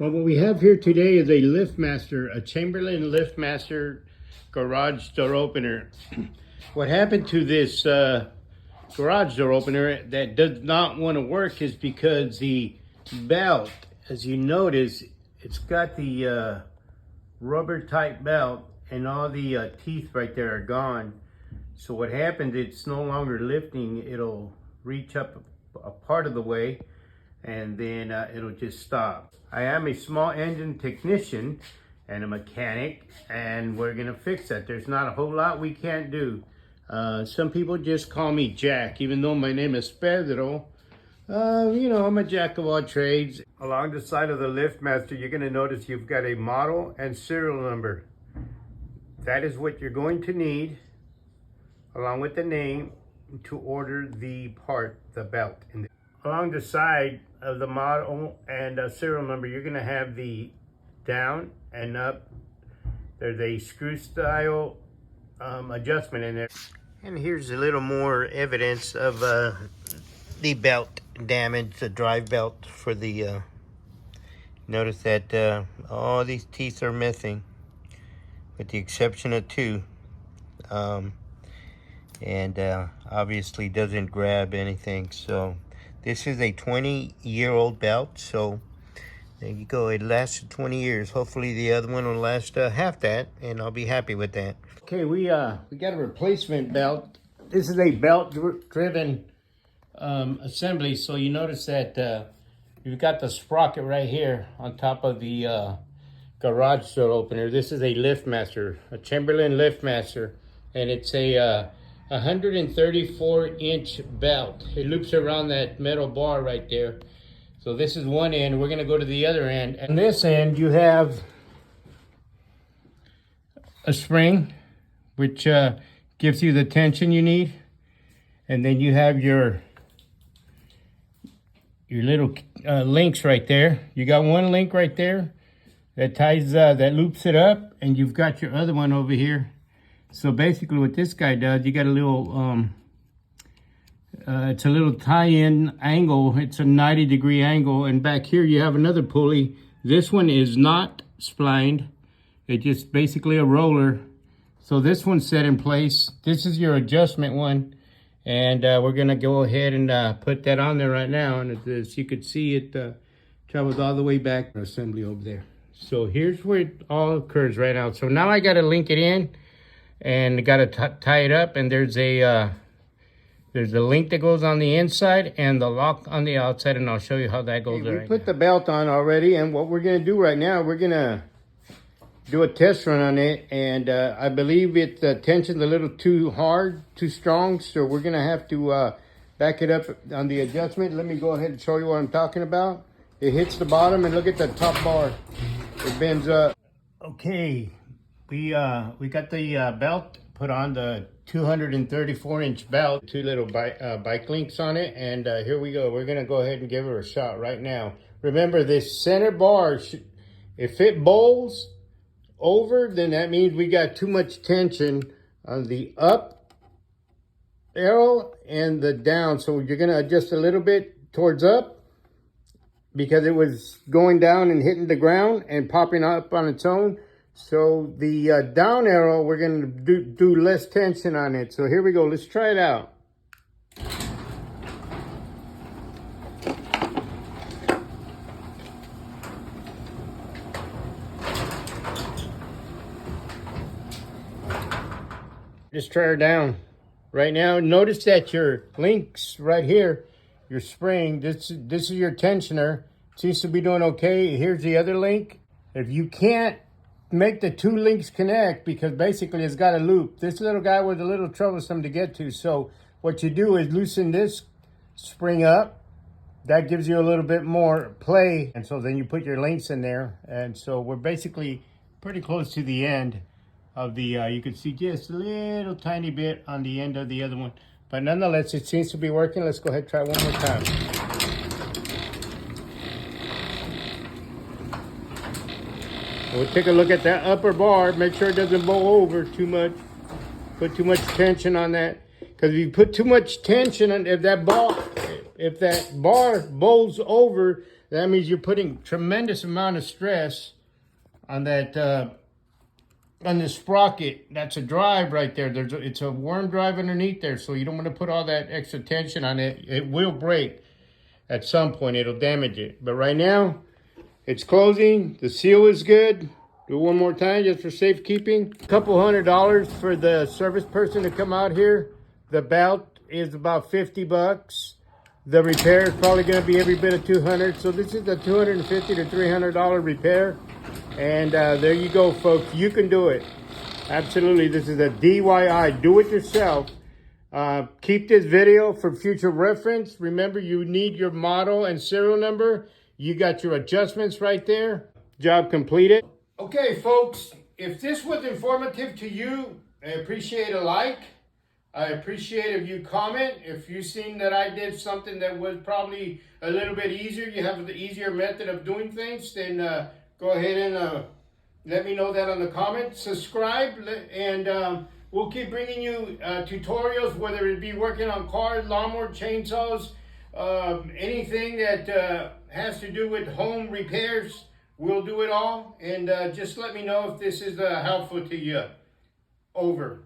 Well, what we have here today is a LiftMaster, a Chamberlain LiftMaster garage door opener. What happened to this garage door opener that does not want to work is because the belt, as you notice, it's got the rubber type belt and all the teeth right there are gone. So what happens, it's no longer lifting. It'll reach up a part of the way and then it'll just stop. I am a small engine technician and a mechanic, and we're gonna fix that. There's not a whole lot we can't do. Some people just call me Jack, even though my name is Pedro. You know, I'm a jack of all trades. Along the side of the LiftMaster, you're gonna notice you've got a model and serial number. That is what you're going to need, along with the name, to order the part, the belt. Along the side of the model and serial number, you're gonna have the down and up. There's a screw style adjustment in there. And here's a little more evidence of the belt damage, the drive belt for the, notice that all these teeth are missing, with the exception of two. And obviously doesn't grab anything. So this is a 20-year-old belt, so there you go. It lasted 20 years. Hopefully the other one will last half that, and I'll be happy with that. Okay, we got a replacement belt. This is a belt-driven assembly, so you notice that you've got the sprocket right here on top of the garage door opener. This is a LiftMaster, a Chamberlain LiftMaster, and it's a 134-inch belt. It loops around that metal bar right there. So this is one end. We're gonna go to the other end. And this end, you have a spring, which gives you the tension you need. And then you have your little links right there. You got one link right there that ties, that loops it up, and you've got your other one over here. So basically what this guy does, you got a little, it's a little tie-in angle. It's a 90-degree angle. And back here you have another pulley. This one is not splined. It's just basically a roller. So this one's set in place. This is your adjustment one. And we're gonna go ahead and put that on there right now. And as you can see, it travels all the way back to assembly over there. So here's where it all occurs right now. So now I gotta link it in. And got to tie it up, and there's a link that goes on the inside and the lock on the outside, and I'll show you how that goes. We put the belt on already, and what we're gonna do right now, we're gonna do a test run on it, and I believe the tension's a little too hard, too strong, so we're gonna have to back it up on the adjustment. Let me go ahead and show you what I'm talking about. It hits the bottom, and look at the top bar. It bends up. Okay. We got the belt put on, the 234-inch belt, two little bike links on it, and here we go. We're gonna go ahead and give her a shot right now. Remember, this center bar, if it bowls over, then that means we got too much tension on the up arrow and the down. So you're gonna adjust a little bit towards up because it was going down and hitting the ground and popping up on its own. So the down arrow, we're gonna do less tension on it. So here we go, let's try it out. Just try her down. Right now, notice that your links right here, your spring, this is your tensioner. Seems to be doing okay. Here's the other link. If you can't make the two links connect, because basically it's got a loop. This little guy was a little troublesome to get to. So what you do is loosen this spring up. That gives you a little bit more play. And so then you put your links in there. And so we're basically pretty close to the end of the, you can see just a little tiny bit on the end of the other one. But nonetheless, it seems to be working. Let's go ahead and try one more time. We'll take a look at that upper bar, make sure it doesn't bow over too much. Put too much tension on that. Because if you put too much tension on, if that bar bows over, that means you're putting tremendous amount of stress on that on the sprocket. That's a drive right there. It's a worm drive underneath there, so you don't want to put all that extra tension on it. It will break at some point. It'll damage it. But right now, it's closing. The seal is good. Do it one more time just for safekeeping. A couple $100 for the service person to come out here. The belt is about 50 bucks. The repair is probably going to be every bit of 200. So this is a $250 to $300 repair. And there you go, folks. You can do it. Absolutely. This is a DIY. Do it yourself. Keep this video for future reference. Remember, you need your model and serial number. You got your adjustments right there. Job completed. Okay, folks, if this was informative to you, I appreciate a like. I appreciate if you comment. If you've seen that I did something that was probably a little bit easier, you have the easier method of doing things, then go ahead and let me know that on the comments. Subscribe, and we'll keep bringing you tutorials, whether it be working on cars, lawnmower, chainsaws, anything that has to do with home repairs. We'll do it all, and just let me know if this is helpful to you. Over.